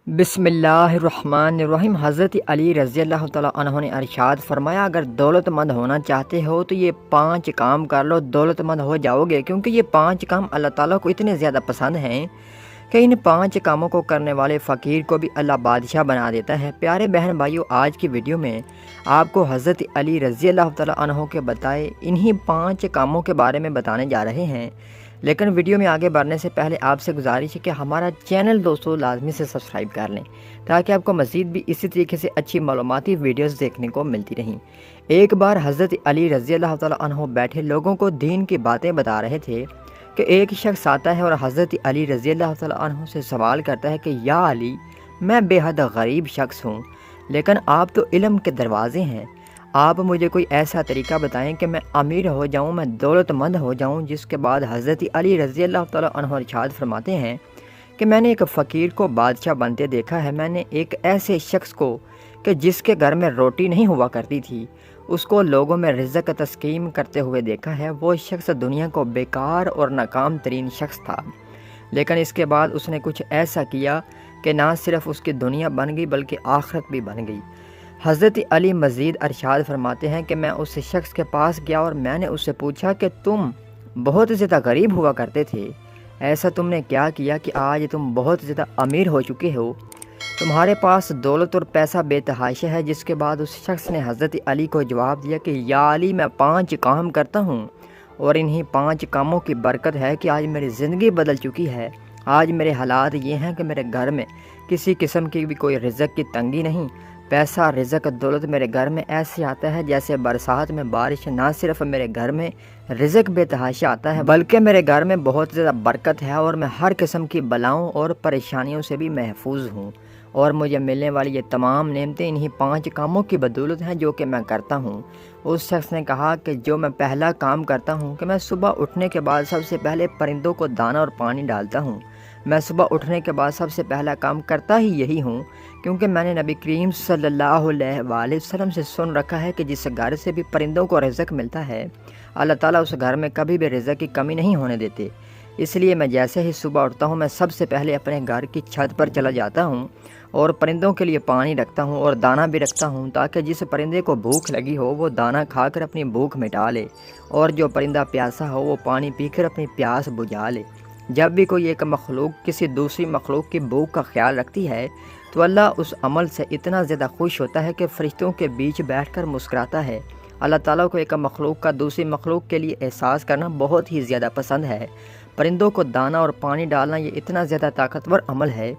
बिस्मिल्लाहिर्रहमानिर्रहीम। हज़रत अली रज़ी अल्लाह तआला अन्हु ने इरशाद फरमाया, अगर दौलतमंद होना चाहते हो तो ये 5 काम कर लो, दौलतमंद हो जाओगे। क्योंकि ये 5 काम अल्लाह ताला को इतने ज़्यादा पसंद हैं कि इन 5 कामों को करने वाले फ़कीर को भी अल्लाह बादशाह बना देता है। प्यारे बहन भाइयों, आज की वीडियो में आपको हज़रत अली रज़ी अल्लाह तआला अन्हु के बताए इन्हीं 5 कामों के बारे में बताने जा रहे हैं। लेकिन वीडियो में आगे बढ़ने से पहले आपसे गुजारिश है कि हमारा चैनल दोस्तों लाजमी से सब्सक्राइब कर लें, ताकि आपको मज़ीद भी इसी तरीके से अच्छी मालूमाती वीडियोस देखने को मिलती रहें। एक बार हज़रत अली रज़ी अल्लाह तआला अन्हु बैठे लोगों को दीन की बातें बता रहे थे कि एक शख्स आता है और हज़रत अली रज़ी अल्लाह तआला अन्हु से सवाल करता है कि या अली, मैं बेहद गरीब शख्स हूँ, लेकिन आप तो इल्म के दरवाज़े हैं। आप मुझे कोई ऐसा तरीका बताएं कि मैं अमीर हो जाऊं, मैं दौलतमंद हो जाऊं। जिसके बाद हज़रत अली रज़ी अल्लाह तआला अन्हु इरशाद फरमाते हैं कि मैंने एक फ़कीर को बादशाह बनते देखा है। मैंने एक ऐसे शख्स को कि जिसके घर में रोटी नहीं हुआ करती थी, उसको लोगों में रिज़्क़ तस्कीम करते हुए देखा है। वो शख्स दुनिया को बेकार और नाकाम तरीन शख्स था, लेकिन इसके बाद उसने कुछ ऐसा किया कि ना सिर्फ उसकी दुनिया बन गई बल्कि आखिरत भी बन गई। हज़रत अली मज़ीद अरशाद फरमाते हैं कि मैं उस शख्स के पास गया और मैंने उससे पूछा कि तुम बहुत ज़्यादा गरीब हुआ करते थे, ऐसा तुमने क्या किया कि आज तुम बहुत ज़्यादा अमीर हो चुके हो, तुम्हारे पास दौलत और पैसा बेतहाशा है। जिसके बाद उस शख्स ने हज़रत अली को जवाब दिया कि या अली, मैं 5 काम करता हूँ और इन्हीं 5 कामों की बरकत है कि आज मेरी ज़िंदगी बदल चुकी है। आज मेरे हालात ये हैं कि मेरे घर में किसी किस्म की भी कोई रिज़्क़ की तंगी नहीं। पैसा, रिज़्क़, दौलत मेरे घर में ऐसे आता है जैसे बरसात में बारिश। ना सिर्फ मेरे घर में रिज़्क़ बेतहाशा आता है बल्कि मेरे घर में बहुत ज़्यादा बरकत है और मैं हर किस्म की बलाओं और परेशानियों से भी महफूज हूँ। और मुझे मिलने वाली ये तमाम नेमतें इन्हीं 5 कामों की बदौलत हैं जो कि मैं करता हूँ। उस शख्स ने कहा कि जो मैं पहला काम करता हूँ कि मैं सुबह उठने के बाद सबसे पहले परिंदों को दाना और पानी डालता हूँ। मैं सुबह उठने के बाद सबसे पहला काम करता ही यही हूँ, क्योंकि मैंने नबी करीम सल्लल्लाहु अलैहि वसल्लम से सुन रखा है कि जिस घर से भी परिंदों को रिज़्क़ मिलता है, अल्लाह ताला उस घर में कभी भी रिज़्क़ की कमी नहीं होने देते। इसलिए मैं जैसे ही सुबह उठता हूँ, मैं सबसे पहले अपने घर की छत पर चला जाता हूँ और परिंदों के लिए पानी रखता हूँ और दाना भी रखता हूँ, ताकि जिस परिंदे को भूख लगी हो वो दाना खाकर अपनी भूख मिटा ले और जो परिंदा प्यासा हो वो पानी पीकर अपनी प्यास बुझा ले। जब भी कोई एक मखलूक किसी दूसरी मखलूक की भूख का ख्याल रखती है तो अल्लाह उस अमल से इतना ज़्यादा खुश होता है कि फ़रिश्तों के बीच बैठकर मुस्कुराता है। अल्लाह ताला को एक मखलूक का दूसरी मखलूक के लिए एहसास करना बहुत ही ज़्यादा पसंद है। परिंदों को दाना और पानी डालना ये इतना ज़्यादा ताकतवर अमल है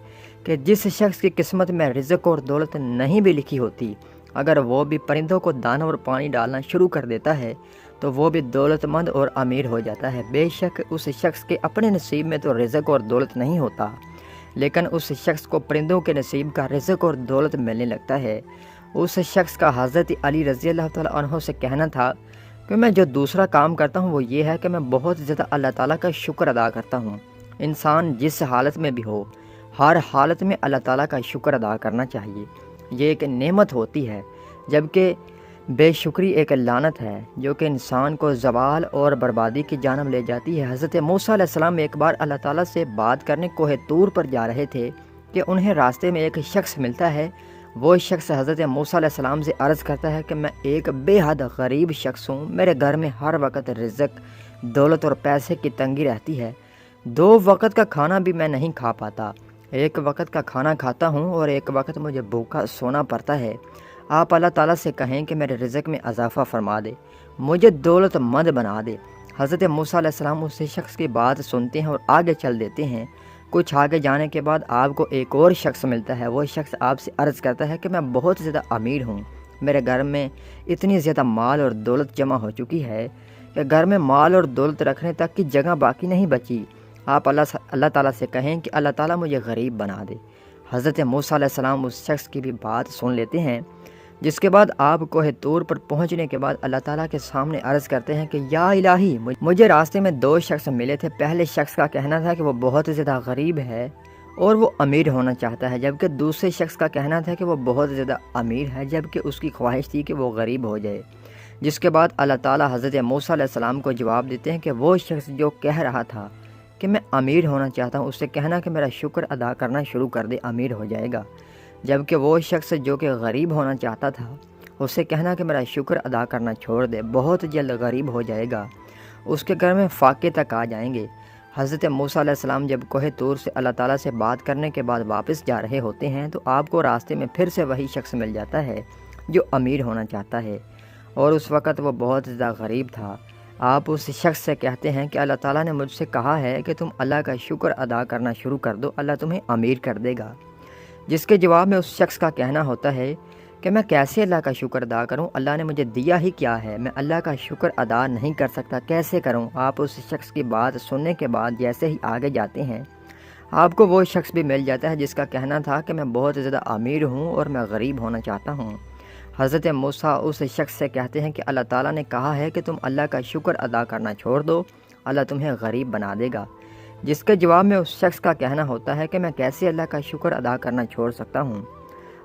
कि जिस शख्स की किस्मत में रिज़्क़ और दौलत नहीं भी लिखी होती, अगर वो भी परिंदों को दाना और पानी डालना शुरू कर देता है तो वो भी दौलतमंद और अमीर हो जाता है। बेशक उस शख्स के अपने नसीब में तो रिज़्क़ और दौलत नहीं होता, लेकिन उस शख्स को परिंदों के नसीब का रिज़्क़ और दौलत मिलने लगता है। उस शख्स का हज़रत अली रज़ी अल्लाह तआला अन्हु से कहना था कि मैं जो दूसरा काम करता हूँ वो ये है कि मैं बहुत ज़्यादा अल्लाह ताला का शुक्र अदा करता हूँ। इंसान जिस हालत में भी हो, हर हालत में अल्लाह ताला का शुक्र अदा करना चाहिए। ये एक नेमत होती है, जबकि बेशुक्री एक लानत है जो कि इंसान को ज़वाल और बर्बादी की जानब ले जाती है। हज़रत मूसा अलैहिस्सलाम एक बार अल्लाह ताला से बात करने कोहे तूर पर जा रहे थे कि उन्हें रास्ते में एक शख्स मिलता है। वो शख्स हज़रत मूसा अलैहिस्सलाम से अर्ज़ करता है कि मैं एक बेहद गरीब शख्स हूँ, मेरे घर में हर वक्त रिज़्क़, दौलत और पैसे की तंगी रहती है। 2 वक्त का खाना भी मैं नहीं खा पाता, एक वक्त का खाना खाता हूँ और एक वक्त मुझे भूखा सोना पड़ता है। आप अल्लाह ताला से कहें कि मेरे रिज़्क़ में इजाफ़ा फरमा दे, मुझे दौलतमंद बना दे। हज़रत मूसा अलैहिस्सलाम उस शख्स की बात सुनते हैं और आगे चल देते हैं। कुछ आगे जाने के बाद आपको एक और शख्स मिलता है। वो शख्स आपसे अर्ज़ करता है कि मैं बहुत ज़्यादा अमीर हूँ, मेरे घर में इतनी ज़्यादा माल और दौलत जमा हो चुकी है कि घर में माल और दौलत रखने तक की जगह बाकी नहीं बची। आप अल्लाह ताला से कहें कि अल्लाह ताला मुझे गरीब बना दे। हज़रत मूसा अलैहिस्सलाम उस शख्स की भी बात सुन लेते हैं। जिसके बाद आप कोहे तूर पर पहुंचने के बाद अल्लाह ताला के सामने अर्ज़ करते हैं कि या इलाही, मुझे रास्ते में 2 शख्स मिले थे। पहले शख्स का कहना था कि वो बहुत ज़्यादा गरीब है और वो अमीर होना चाहता है, जबकि दूसरे शख्स का कहना था कि वो बहुत ज़्यादा अमीर है जबकि उसकी ख्वाहिश थी कि वो गरीब हो जाए। जिसके बाद अल्लाह ताला हज़रत मूसा अलैहिस्सलाम को जवाब देते हैं कि वो शख्स जो कह रहा था کہ میں امیر ہونا چاہتا ہوں، اس سے کہنا کہ میرا شکر ادا کرنا شروع کر دے، امیر ہو جائے گا۔ جبکہ وہ شخص جو کہ غریب ہونا چاہتا تھا، اس سے کہنا کہ میرا شکر ادا کرنا چھوڑ دے، بہت جلد غریب ہو جائے گا، اس کے گھر میں فاقے تک آ جائیں گے۔ حضرت موسیٰ علیہ السلام جب کوہ طور سے اللہ تعالیٰ سے بات کرنے کے بعد واپس جا رہے ہوتے ہیں تو آپ کو راستے میں پھر سے وہی شخص مل جاتا ہے جو امیر ہونا چاہتا ہے، اور اس وقت وہ بہت زیادہ غریب تھا۔ آپ اس شخص سے کہتے ہیں کہ اللہ تعالیٰ نے مجھ سے کہا ہے کہ تم اللہ کا شکر ادا کرنا شروع کر دو، اللہ تمہیں امیر کر دے گا۔ جس کے جواب میں اس شخص کا کہنا ہوتا ہے کہ میں کیسے اللہ کا شکر ادا کروں، اللہ نے مجھے دیا ہی کیا ہے، میں اللہ کا شکر ادا نہیں کر سکتا، کیسے کروں؟ آپ اس شخص کی بات سننے کے بعد جیسے ہی آگے جاتے ہیں، آپ کو وہ شخص بھی مل جاتا ہے جس کا کہنا تھا کہ میں بہت زیادہ امیر ہوں اور میں غریب ہونا چاہتا ہوں۔ حضرت موسیٰ اس شخص سے کہتے ہیں کہ اللہ تعالیٰ نے کہا ہے کہ تم اللہ کا شکر ادا کرنا چھوڑ دو، اللہ تمہیں غریب بنا دے گا۔ جس کے جواب میں اس شخص کا کہنا ہوتا ہے کہ میں کیسے اللہ کا شکر ادا کرنا چھوڑ سکتا ہوں،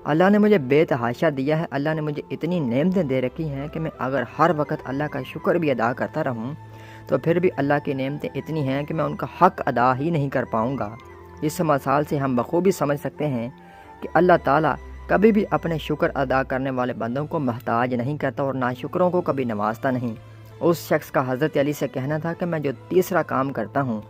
اللہ نے مجھے بے تحاشا دیا ہے، اللہ نے مجھے اتنی نعمتیں دے رکھی ہیں کہ میں اگر ہر وقت اللہ کا شکر بھی ادا کرتا رہوں تو پھر بھی اللہ کی نعمتیں اتنی ہیں کہ میں ان کا حق ادا ہی نہیں کر پاؤں گا۔ اس مثال سے ہم بخوبی سمجھ سکتے ہیں کہ اللہ تعالیٰ کبھی بھی اپنے شکر ادا کرنے والے بندوں کو محتاج نہیں کرتا اور ناشکروں کو کبھی نوازتا نہیں۔ اس شخص کا حضرت علی سے کہنا تھا کہ میں جو تیسرا کام کرتا ہوں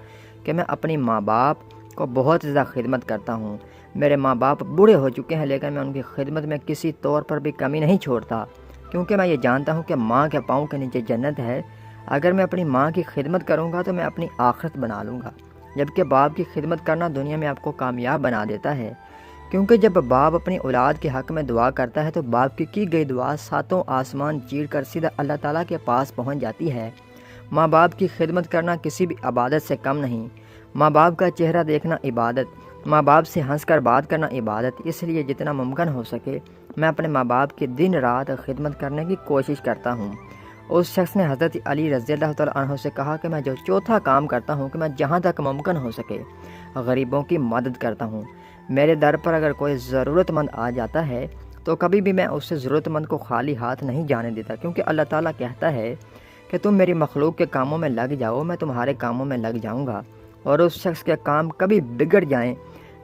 کہ میں اپنی ماں باپ کو بہت زیادہ خدمت کرتا ہوں۔ میرے ماں باپ بوڑھے ہو چکے ہیں لیکن میں ان کی خدمت میں کسی طور پر بھی کمی نہیں چھوڑتا، کیونکہ میں یہ جانتا ہوں کہ ماں کے پاؤں کے نیچے جنت ہے۔ اگر میں اپنی ماں کی خدمت کروں گا تو میں اپنی آخرت بنا لوں گا، جبکہ باپ کی خدمت کرنا دنیا میں آپ کو کامیاب بنا دیتا ہے، کیونکہ جب باپ اپنی اولاد کے حق میں دعا کرتا ہے تو باپ کی گئی دعا ساتوں آسمان چیر کر سیدھا اللہ تعالیٰ کے پاس پہنچ جاتی ہے۔ ماں باپ کی خدمت کرنا کسی بھی عبادت سے کم نہیں، ماں باپ کا چہرہ دیکھنا عبادت، ماں باپ سے ہنس کر بات کرنا عبادت۔ اس لیے جتنا ممکن ہو سکے میں اپنے ماں باپ کی دن رات خدمت کرنے کی کوشش کرتا ہوں۔ اس شخص نے حضرت علی رضی اللہ تعالیٰ عنہ سے کہا کہ میں جو چوتھا کام کرتا ہوں کہ میں جہاں تک ممکن ہو سکے غریبوں کی مدد کرتا ہوں۔ میرے در پر اگر کوئی ضرورت مند آ جاتا ہے تو کبھی بھی میں اس سے ضرورت مند کو خالی ہاتھ نہیں جانے دیتا، کیونکہ اللہ تعالیٰ کہتا ہے کہ تم میری مخلوق کے کاموں میں لگ جاؤ، میں تمہارے کاموں میں لگ جاؤں گا، اور اس شخص کے کام کبھی بگڑ جائیں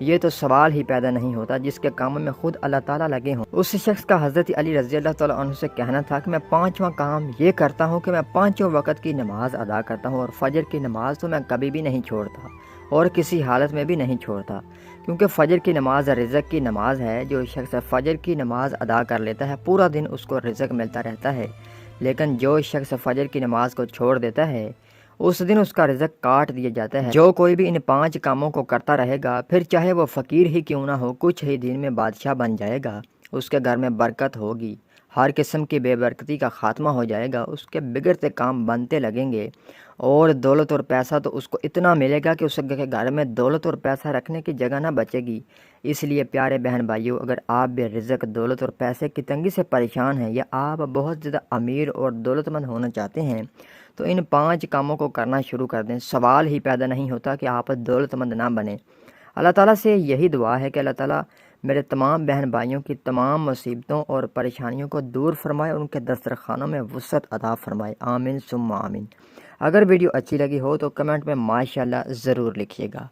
یہ تو سوال ہی پیدا نہیں ہوتا جس کے کاموں میں خود اللہ تعالیٰ لگے ہوں۔ اس شخص کا حضرت علی رضی اللہ تعالیٰ عنہ سے کہنا تھا کہ میں پانچواں کام یہ کرتا ہوں کہ میں پانچوں وقت کی نماز ادا کرتا ہوں، اور فجر کی نماز تو میں کبھی بھی نہیں چھوڑتا اور کسی حالت میں بھی نہیں چھوڑتا، کیونکہ فجر کی نماز رزق کی نماز ہے۔ جو شخص فجر کی نماز ادا کر لیتا ہے پورا دن اس کو رزق ملتا رہتا ہے، لیکن جو شخص فجر کی نماز کو چھوڑ دیتا ہے اس دن اس کا رزق کاٹ دیا جاتا ہے۔ جو کوئی بھی ان پانچ کاموں کو کرتا رہے گا پھر چاہے وہ فقیر ہی کیوں نہ ہو، کچھ ہی دن میں بادشاہ بن جائے گا، اس کے گھر میں برکت ہوگی، ہر قسم کی بے برکتی کا خاتمہ ہو جائے گا، اس کے بگڑتے کام بنتے لگیں گے، اور دولت اور پیسہ تو اس کو اتنا ملے گا کہ اس کے گھر میں دولت اور پیسہ رکھنے کی جگہ نہ بچے گی۔ اس لیے پیارے بہن بھائیوں، اگر آپ بھی رزق، دولت اور پیسے کی تنگی سے پریشان ہیں، یا آپ بہت زیادہ امیر اور دولت مند ہونا چاہتے ہیں، تو ان پانچ کاموں کو کرنا شروع کر دیں۔ سوال ہی پیدا نہیں ہوتا کہ آپ دولت مند نہ بنیں۔ اللہ تعالیٰ سے یہی دعا ہے کہ اللہ تعالیٰ میرے تمام بہن بھائیوں کی تمام مصیبتوں اور پریشانیوں کو دور فرمائے اور ان کے دسترخوانوں میں وسعت عطا فرمائے، آمین ثم آمین۔ اگر ویڈیو اچھی لگی ہو تو کمنٹ میں ماشاءاللہ ضرور لکھیے گا۔